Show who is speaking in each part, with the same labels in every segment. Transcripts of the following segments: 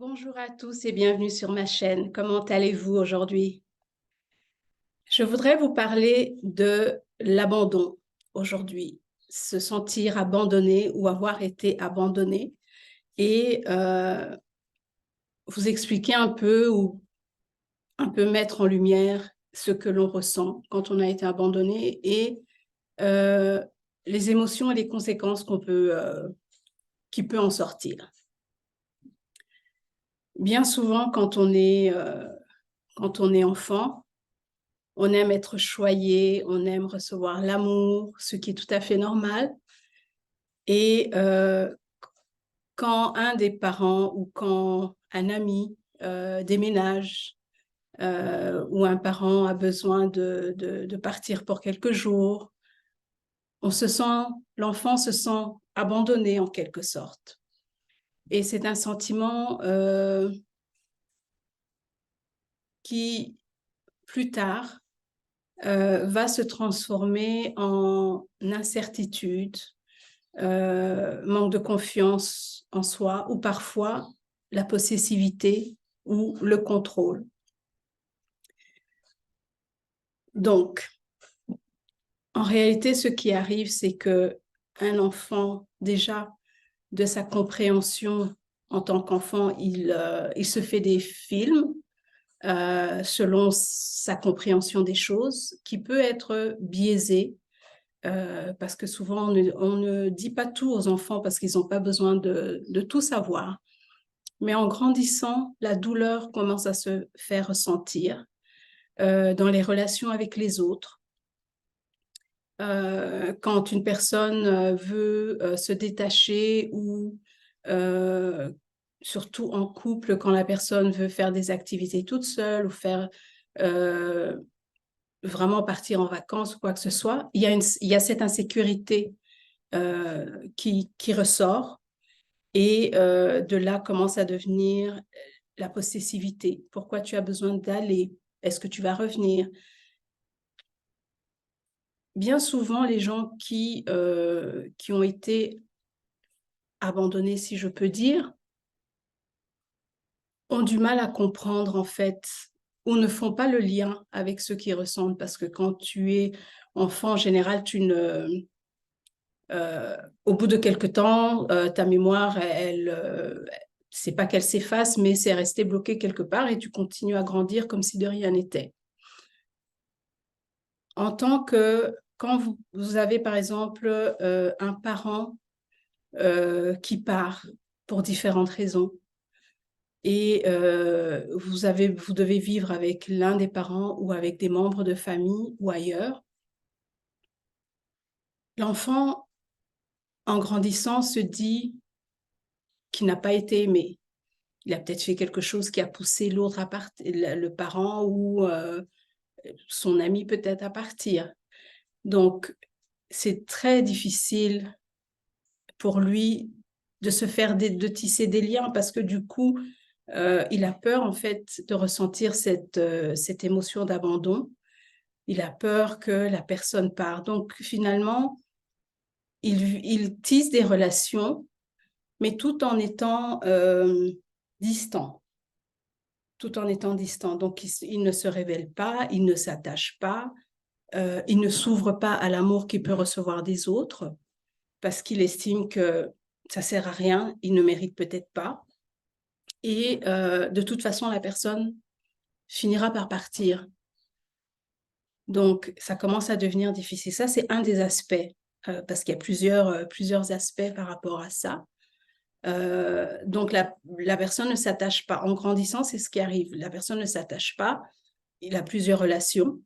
Speaker 1: Bonjour à tous et bienvenue sur ma chaîne. Comment allez-vous aujourd'hui? Je voudrais vous parler de l'abandon aujourd'hui, se sentir abandonné ou avoir été abandonné et vous expliquer un peu ou un peu mettre en lumière ce que l'on ressent quand on a été abandonné et euh, les émotions et les conséquences qui peut en sortir. Bien souvent, quand on est enfant, on aime être choyé, on aime recevoir l'amour, ce qui est tout à fait normal. Et quand un des parents ou quand un ami déménage ou un parent a besoin de partir pour quelques jours, l'enfant se sent abandonné en quelque sorte. Et c'est un sentiment qui, plus tard, va se transformer en incertitude, manque de confiance en soi ou parfois la possessivité ou le contrôle. Donc, en réalité, ce qui arrive, c'est que un enfant, déjà, de sa compréhension en tant qu'enfant, il se fait des films selon sa compréhension des choses, qui peut être biaisée parce que souvent on ne dit pas tout aux enfants parce qu'ils n'ont pas besoin de tout savoir. Mais en grandissant, la douleur commence à se faire ressentir dans les relations avec les autres. Quand une personne veut se détacher ou euh, surtout en couple, quand la personne veut faire des activités toute seule ou faire euh, vraiment partir en vacances ou quoi que ce soit, il y a cette insécurité qui ressort et de là commence à devenir la possessivité. Pourquoi tu as besoin d'aller? Est-ce que tu vas revenir? Bien souvent, les gens qui ont été abandonnés, si je peux dire, ont du mal à comprendre en fait ou ne font pas le lien avec ceux qui ressentent parce que quand tu es enfant, en général, au bout de quelque temps, ta mémoire, c'est pas qu'elle s'efface, mais c'est resté bloqué quelque part et tu continues à grandir comme si de rien n'était. En tant que, quand vous avez par exemple un parent qui part pour différentes raisons et vous devez vivre avec l'un des parents ou avec des membres de famille ou ailleurs, l'enfant, en grandissant, se dit qu'il n'a pas été aimé. Il a peut-être fait quelque chose qui a poussé l'autre à partir, le parent ou son ami peut-être à partir. Donc, c'est très difficile pour lui de se faire de tisser des liens parce que du coup, il a peur en fait de ressentir cette émotion d'abandon. Il a peur que la personne parte. Donc finalement, il tisse des relations, mais tout en étant distant. Tout en étant distant. Donc il ne se révèle pas, il ne s'attache pas, il ne s'ouvre pas à l'amour qu'il peut recevoir des autres parce qu'il estime que ça sert à rien, il ne mérite peut-être pas. Et de toute façon, la personne finira par partir. Donc, ça commence à devenir difficile. Ça, c'est un des aspects, parce qu'il y a plusieurs aspects par rapport à ça. Donc, la personne ne s'attache pas. En grandissant, c'est ce qui arrive. La personne ne s'attache pas. Il a plusieurs relations.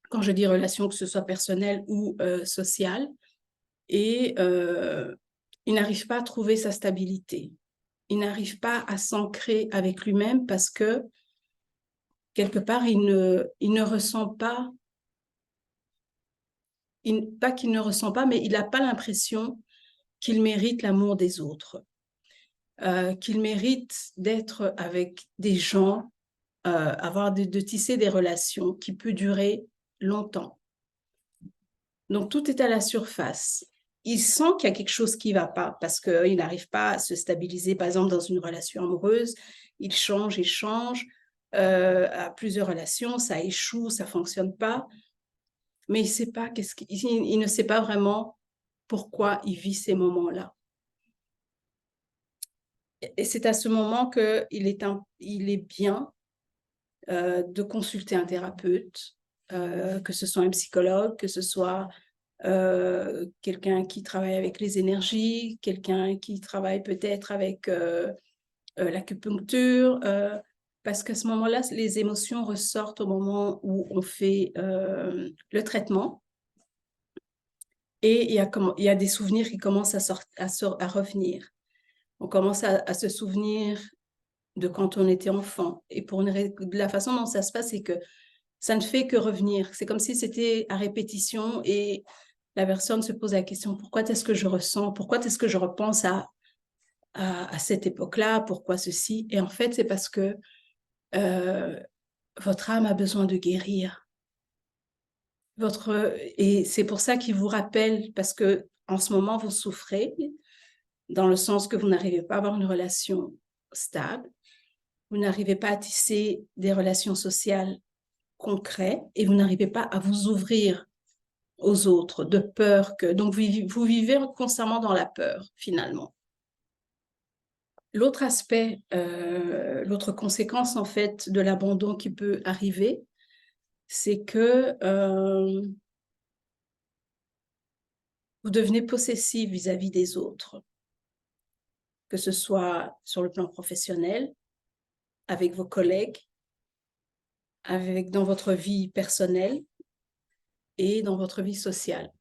Speaker 1: Quand je dis relations, que ce soit personnelles ou sociales. Et il n'arrive pas à trouver sa stabilité. Il n'arrive pas à s'ancrer avec lui-même parce que quelque part, il ne ressent pas, pas qu'il ne ressent pas, mais il n'a pas l'impression qu'il mérite l'amour des autres, qu'il mérite d'être avec des gens, avoir de tisser des relations qui peuvent durer longtemps. Donc, tout est à la surface. il sent qu'il y a quelque chose qui ne va pas parce qu'il n'arrive pas à se stabiliser, par exemple, dans une relation amoureuse. Il change, à plusieurs relations, ça échoue, ça ne fonctionne pas. Mais il ne sait pas vraiment pourquoi il vit ces moments-là. Et c'est à ce moment qu'il est bien de consulter un thérapeute, que ce soit un psychologue, que ce soit quelqu'un qui travaille avec les énergies, quelqu'un qui travaille peut-être avec l'acupuncture, parce qu'à ce moment-là, les émotions ressortent au moment où on fait le traitement. Et il y a des souvenirs qui commencent à revenir. On commence à se souvenir de quand on était enfant. Et de la façon dont ça se passe, c'est que ça ne fait que revenir. C'est comme si c'était à répétition et la personne se pose la question, pourquoi est-ce que je ressens, pourquoi est-ce que je repense à cette époque-là, pourquoi ceci? Et en fait, c'est parce que euh, votre âme a besoin de guérir. Et c'est pour ça qu'il vous rappelle, parce que en ce moment, vous souffrez, dans le sens que vous n'arrivez pas à avoir une relation stable, vous n'arrivez pas à tisser des relations sociales concrètes et vous n'arrivez pas à vous ouvrir aux autres, de peur que... Donc, vous vivez constamment dans la peur, finalement. L'autre aspect, l'autre conséquence, en fait, de l'abandon qui peut arriver, c'est que vous devenez possessif vis-à-vis des autres, que ce soit sur le plan professionnel, avec vos collègues, dans votre vie personnelle et dans votre vie sociale.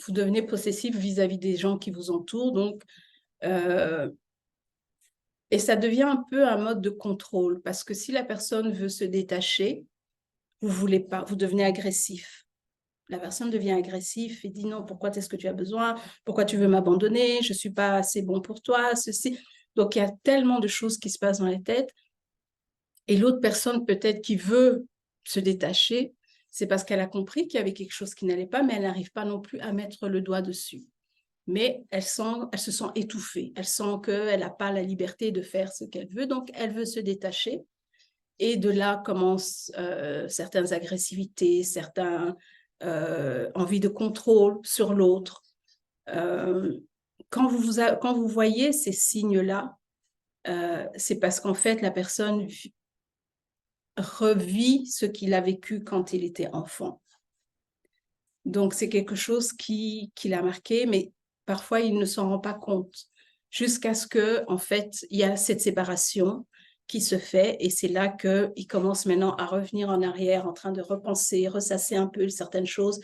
Speaker 1: Vous devenez possessif vis-à-vis des gens qui vous entourent, donc et ça devient un peu un mode de contrôle parce que si la personne veut se détacher, vous voulez pas, vous devenez agressif. La personne devient agressive et dit non, pourquoi est-ce que tu as besoin? Pourquoi tu veux m'abandonner? Je suis pas assez bon pour toi, ceci. Donc il y a tellement de choses qui se passent dans la tête. Et l'autre personne peut-être qui veut se détacher, c'est parce qu'elle a compris qu'il y avait quelque chose qui n'allait pas, mais elle n'arrive pas non plus à mettre le doigt dessus. Mais elle se sent étouffée. Elle sent qu'elle n'a pas la liberté de faire ce qu'elle veut, donc elle veut se détacher. Et de là commencent certaines agressivités, certaines envies de contrôle sur l'autre. Quand vous voyez ces signes-là, c'est parce qu'en fait, la personne revit ce qu'il a vécu quand il était enfant. Donc, c'est quelque chose qui l'a marqué, mais parfois, il ne s'en rend pas compte jusqu'à ce que, en fait, il y a cette séparation qui se fait et c'est là qu'il commence maintenant à revenir en arrière en train de repenser, ressasser un peu certaines choses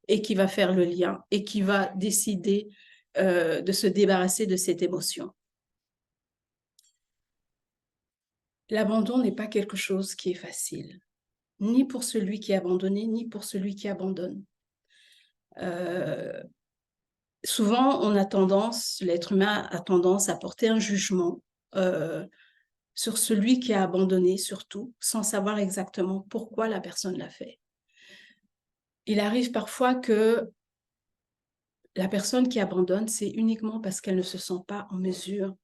Speaker 1: et qui va faire le lien et qui va décider de se débarrasser de cette émotion. L'abandon n'est pas quelque chose qui est facile, ni pour celui qui est abandonné, ni pour celui qui abandonne. Souvent, l'être humain a tendance à porter un jugement sur celui qui a abandonné, surtout, sans savoir exactement pourquoi la personne l'a fait. Il arrive parfois que la personne qui abandonne, c'est uniquement parce qu'elle ne se sent pas en mesure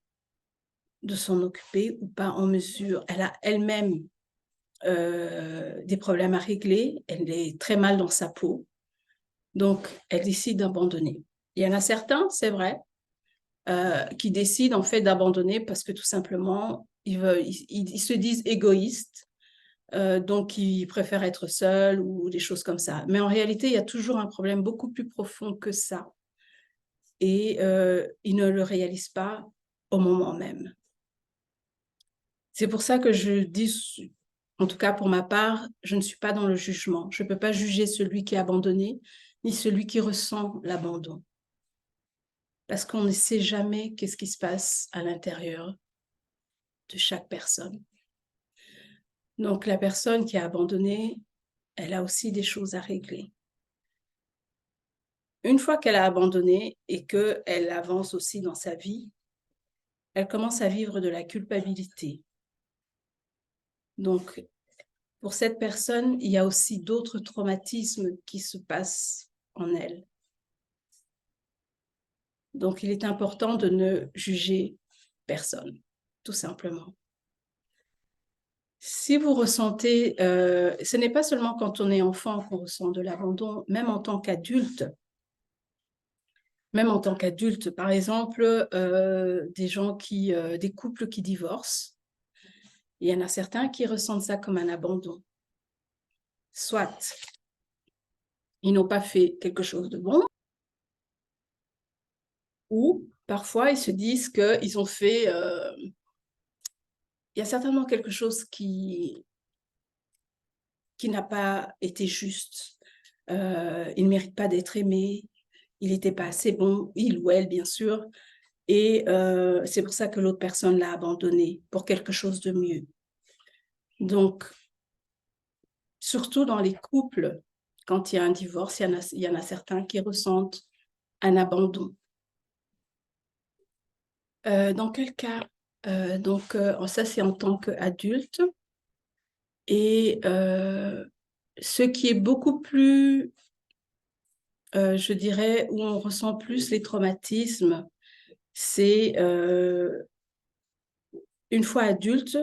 Speaker 1: de s'en occuper ou pas en mesure. Elle a elle-même des problèmes à régler, elle est très mal dans sa peau, donc elle décide d'abandonner. Il y en a certains, c'est vrai, qui décident en fait d'abandonner parce que tout simplement, ils se disent égoïstes, donc ils préfèrent être seuls ou des choses comme ça. Mais en réalité, il y a toujours un problème beaucoup plus profond que ça. Et ils ne le réalisent pas au moment même. C'est pour ça que je dis, en tout cas pour ma part, je ne suis pas dans le jugement. Je ne peux pas juger celui qui est abandonné, ni celui qui ressent l'abandon. Parce qu'on ne sait jamais qu'est-ce qui se passe à l'intérieur de chaque personne. Donc la personne qui a abandonné, elle a aussi des choses à régler. Une fois qu'elle a abandonné et qu'elle avance aussi dans sa vie, elle commence à vivre de la culpabilité. Donc, pour cette personne, il y a aussi d'autres traumatismes qui se passent en elle. Donc, il est important de ne juger personne, tout simplement. Si vous ressentez, ce n'est pas seulement quand on est enfant qu'on ressent de l'abandon, même en tant qu'adulte. Même en tant qu'adulte, par exemple, des couples qui divorcent, il y en a certains qui ressentent ça comme un abandon. Soit ils n'ont pas fait quelque chose de bon, ou parfois ils se disent qu'ils ont fait... il y a certainement quelque chose qui n'a pas été juste. Il ne mérite pas d'être aimé, il n'était pas assez bon, il ou elle, bien sûr, et c'est pour ça que l'autre personne l'a abandonné pour quelque chose de mieux. Donc, surtout dans les couples, quand il y a un divorce, il y en a certains qui ressentent un abandon. Dans quel cas? Donc, ça, c'est en tant qu'adulte. Et ce qui est beaucoup plus, je dirais, où on ressent plus les traumatismes, c'est une fois adulte,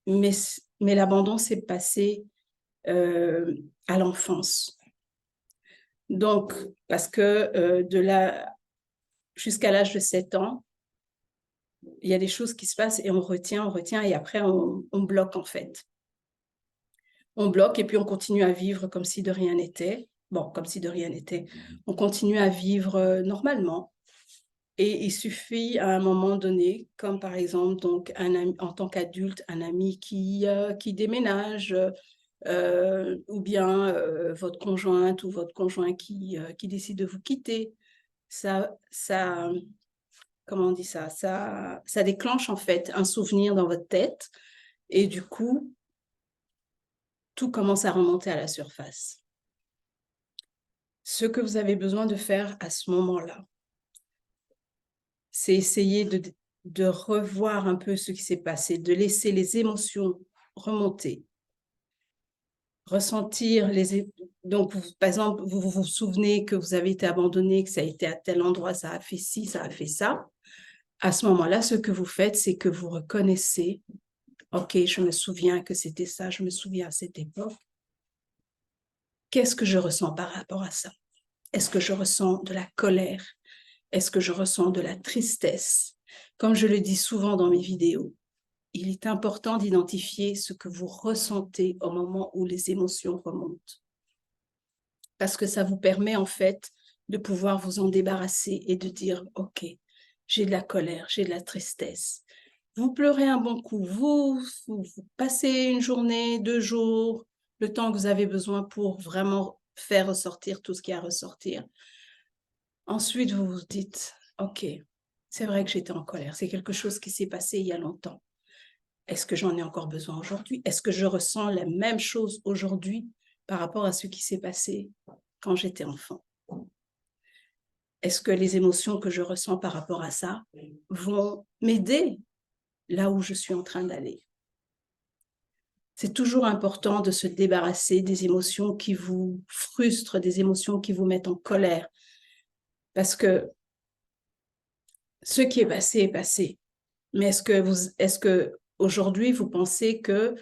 Speaker 1: mais l'abandon s'est passé à l'enfance. Donc, parce que jusqu'à l'âge de 7 ans, il y a des choses qui se passent et on retient, et après on bloque en fait. On bloque et puis on continue à vivre comme si de rien n'était. Bon, comme si de rien n'était. On continue à vivre normalement. Et il suffit à un moment donné, comme par exemple donc en tant qu'adulte, un ami qui déménage, ou bien votre conjointe ou votre conjoint qui décide de vous quitter. Comment on dit ça? Ça déclenche en fait un souvenir dans votre tête et du coup, tout commence à remonter à la surface. Ce que vous avez besoin de faire à ce moment-là, c'est essayer de revoir un peu ce qui s'est passé, de laisser les émotions remonter, ressentir donc, par exemple, vous vous souvenez que vous avez été abandonné, que ça a été à tel endroit, ça a fait ci, ça a fait ça. À ce moment-là, ce que vous faites, c'est que vous reconnaissez, OK, je me souviens que c'était ça, je me souviens à cette époque. Qu'est-ce que je ressens par rapport à ça? Est-ce que je ressens de la colère? Est-ce que je ressens de la tristesse? Comme je le dis souvent dans mes vidéos, il est important d'identifier ce que vous ressentez au moment où les émotions remontent. Parce que ça vous permet en fait de pouvoir vous en débarrasser et de dire, OK, j'ai de la colère, j'ai de la tristesse. Vous pleurez un bon coup, vous passez une journée, 2 jours, le temps que vous avez besoin pour vraiment faire ressortir tout ce qui a à ressortir. Ensuite, vous vous dites, OK, c'est vrai que j'étais en colère, c'est quelque chose qui s'est passé il y a longtemps. Est-ce que j'en ai encore besoin aujourd'hui? Est-ce que je ressens la même chose aujourd'hui par rapport à ce qui s'est passé quand j'étais enfant? Est-ce que les émotions que je ressens par rapport à ça vont m'aider là où je suis en train d'aller? C'est toujours important de se débarrasser des émotions qui vous frustrent, des émotions qui vous mettent en colère. Parce que ce qui est passé est passé. Mais est-ce que aujourd'hui, vous pensez que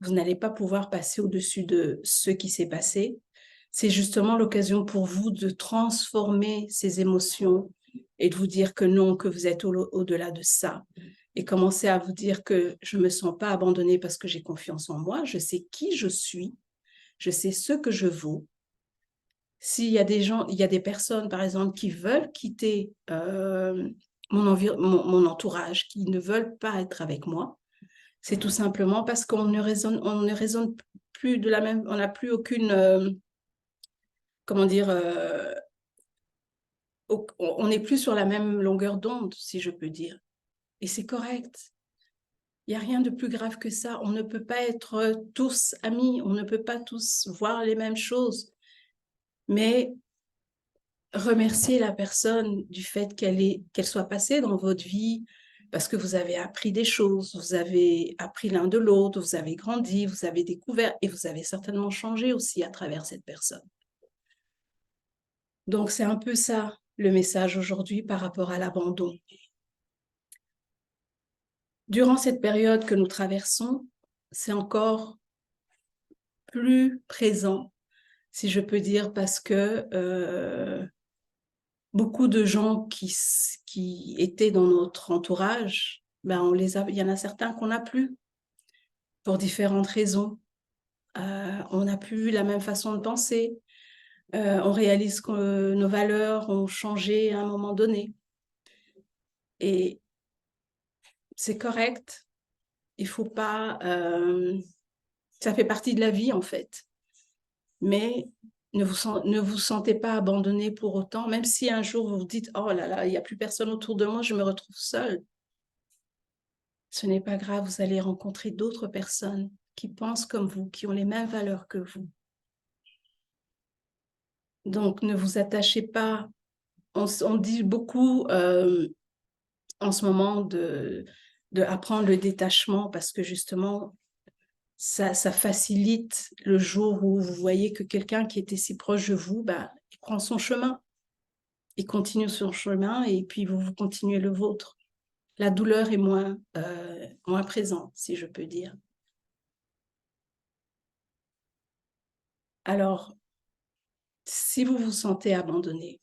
Speaker 1: vous n'allez pas pouvoir passer au-dessus de ce qui s'est passé? C'est justement l'occasion pour vous de transformer ces émotions et de vous dire que non, que vous êtes au-delà de ça. Et commencer à vous dire que je ne me sens pas abandonnée parce que j'ai confiance en moi, je sais qui je suis, je sais ce que je vaux. S'il y a il y a des personnes, par exemple, qui veulent quitter mon entourage, qui ne veulent pas être avec moi, c'est tout simplement parce qu'on ne raisonne plus de la même, on n'a plus aucune, comment dire, on n'est plus sur la même longueur d'onde, si je peux dire. Et c'est correct. Il n'y a rien de plus grave que ça. On ne peut pas être tous amis, on ne peut pas tous voir les mêmes choses. Mais remercier la personne du fait qu'elle soit passée dans votre vie, parce que vous avez appris des choses, vous avez appris l'un de l'autre, vous avez grandi, vous avez découvert et vous avez certainement changé aussi à travers cette personne. Donc, c'est un peu ça le message aujourd'hui par rapport à l'abandon. Durant cette période que nous traversons, c'est encore plus présent, si je peux dire, parce que beaucoup de gens qui étaient dans notre entourage, ben il y en a certains qu'on n'a plus pour différentes raisons. On n'a plus la même façon de penser. On réalise que nos valeurs ont changé à un moment donné. Et c'est correct. Il faut pas... ça fait partie de la vie, en fait. Mais ne vous sentez pas abandonné pour autant, même si un jour vous vous dites « Oh là là, il n'y a plus personne autour de moi, je me retrouve seule. » Ce n'est pas grave, vous allez rencontrer d'autres personnes qui pensent comme vous, qui ont les mêmes valeurs que vous. Donc, ne vous attachez pas. On dit beaucoup en ce moment de apprendre le détachement parce que justement, ça facilite le jour où vous voyez que quelqu'un qui était si proche de vous, bah, il prend son chemin. Il continue son chemin et puis vous continuez le vôtre. La douleur est moins présente, si je peux dire. Alors, si vous vous sentez abandonné,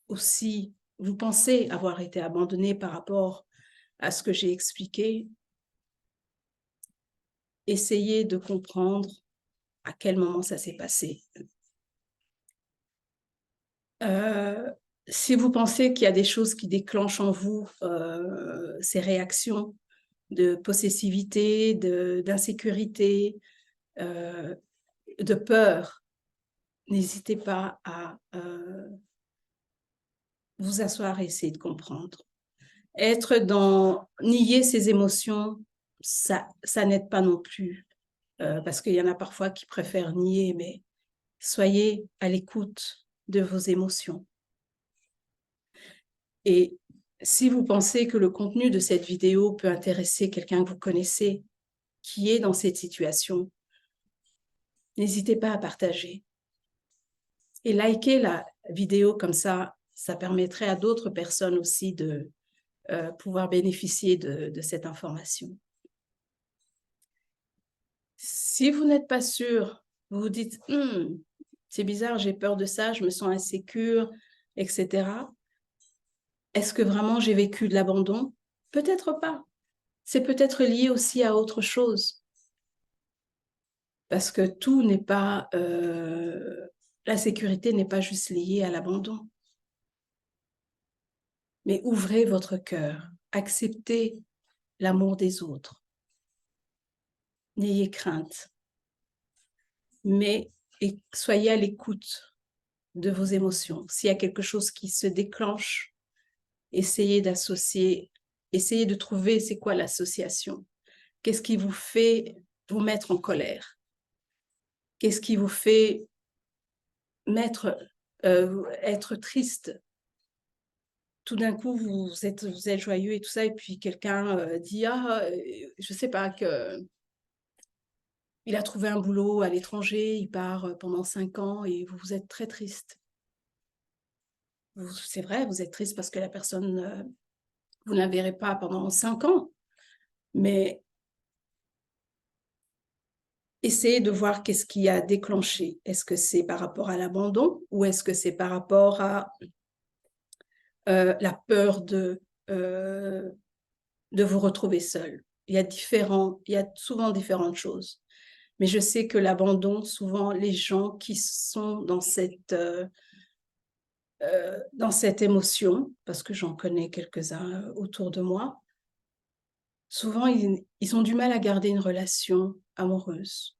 Speaker 1: ou si vous pensez avoir été abandonné par rapport à ce que j'ai expliqué, essayez de comprendre à quel moment ça s'est passé. Si vous pensez qu'il y a des choses qui déclenchent en vous ces réactions de possessivité, d'insécurité, de peur, n'hésitez pas à vous asseoir et essayer de comprendre. Nier ses émotions, ça n'aide pas non plus, parce qu'il y en a parfois qui préfèrent nier, mais soyez à l'écoute de vos émotions. Et si vous pensez que le contenu de cette vidéo peut intéresser quelqu'un que vous connaissez qui est dans cette situation, n'hésitez pas à partager. Et liker la vidéo comme ça permettrait à d'autres personnes aussi de pouvoir bénéficier de cette information. Si vous n'êtes pas sûr, vous vous dites « c'est bizarre, j'ai peur de ça, je me sens insécure, etc. » Est-ce que vraiment j'ai vécu de l'abandon? Peut-être pas. C'est peut-être lié aussi à autre chose. Parce que tout n'est pas... la sécurité n'est pas juste liée à l'abandon. Mais ouvrez votre cœur. Acceptez l'amour des autres. N'ayez crainte. Mais soyez à l'écoute de vos émotions. S'il y a quelque chose qui se déclenche, essayez d'associer, essayez de trouver c'est quoi l'association. Qu'est-ce qui vous fait vous mettre en colère? Qu'est-ce qui vous fait être triste? Tout d'un coup, vous êtes joyeux et tout ça, et puis quelqu'un dit « Ah, je sais pas, il a trouvé un boulot à l'étranger, il part pendant 5 ans et vous êtes très triste. » C'est vrai, vous êtes triste parce que la personne, vous ne la verrez pas pendant 5 ans, mais essayez de voir qu'est-ce qui a déclenché. Est-ce que c'est par rapport à l'abandon ou est-ce que c'est par rapport à la peur de vous retrouver seul? Il y a souvent différentes choses. Mais je sais que l'abandon, souvent, les gens qui sont dans cette émotion, parce que j'en connais quelques-uns autour de moi, souvent, ils ont du mal à garder une relation amoureuse.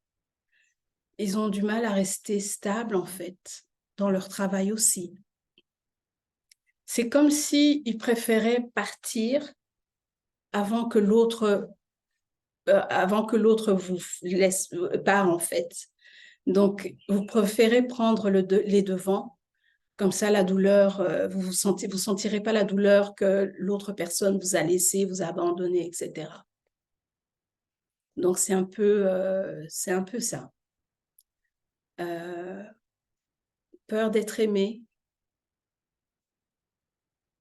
Speaker 1: Ils ont du mal à rester stables, en fait, dans leur travail aussi. C'est comme s'ils préféraient partir avant que l'autre vous laisse part, en fait. Donc, vous préférez prendre les devants. Comme ça, la douleur, vous sentirez pas la douleur que l'autre personne vous a laissé, vous a abandonné, etc. Donc, c'est un peu ça. Peur d'être aimé,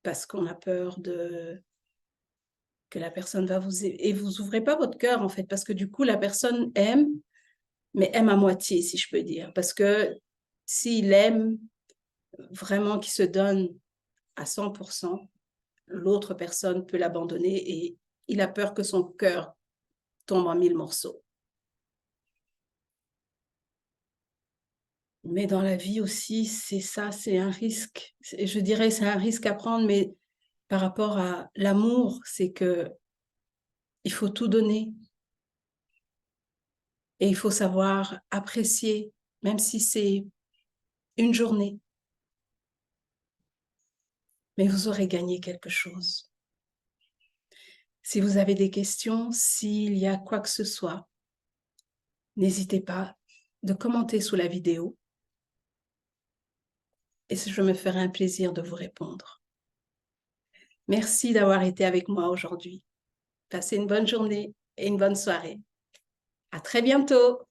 Speaker 1: parce qu'on a peur que la personne va vous... Et vous ouvrez pas votre cœur, en fait, parce que du coup, la personne aime, mais aime à moitié, si je peux dire. Parce que s'il aime vraiment, qu'il se donne à 100%, l'autre personne peut l'abandonner et il a peur que son cœur tombe en 1000 morceaux. Mais dans la vie aussi, c'est ça, c'est un risque. Je dirais c'est un risque à prendre, mais par rapport à l'amour, c'est que il faut tout donner et il faut savoir apprécier, même si c'est une journée, mais vous aurez gagné quelque chose. Si vous avez des questions, s'il y a quoi que ce soit, n'hésitez pas de commenter sous la vidéo et je me ferai un plaisir de vous répondre. Merci d'avoir été avec moi aujourd'hui. Passez une bonne journée et une bonne soirée. À très bientôt.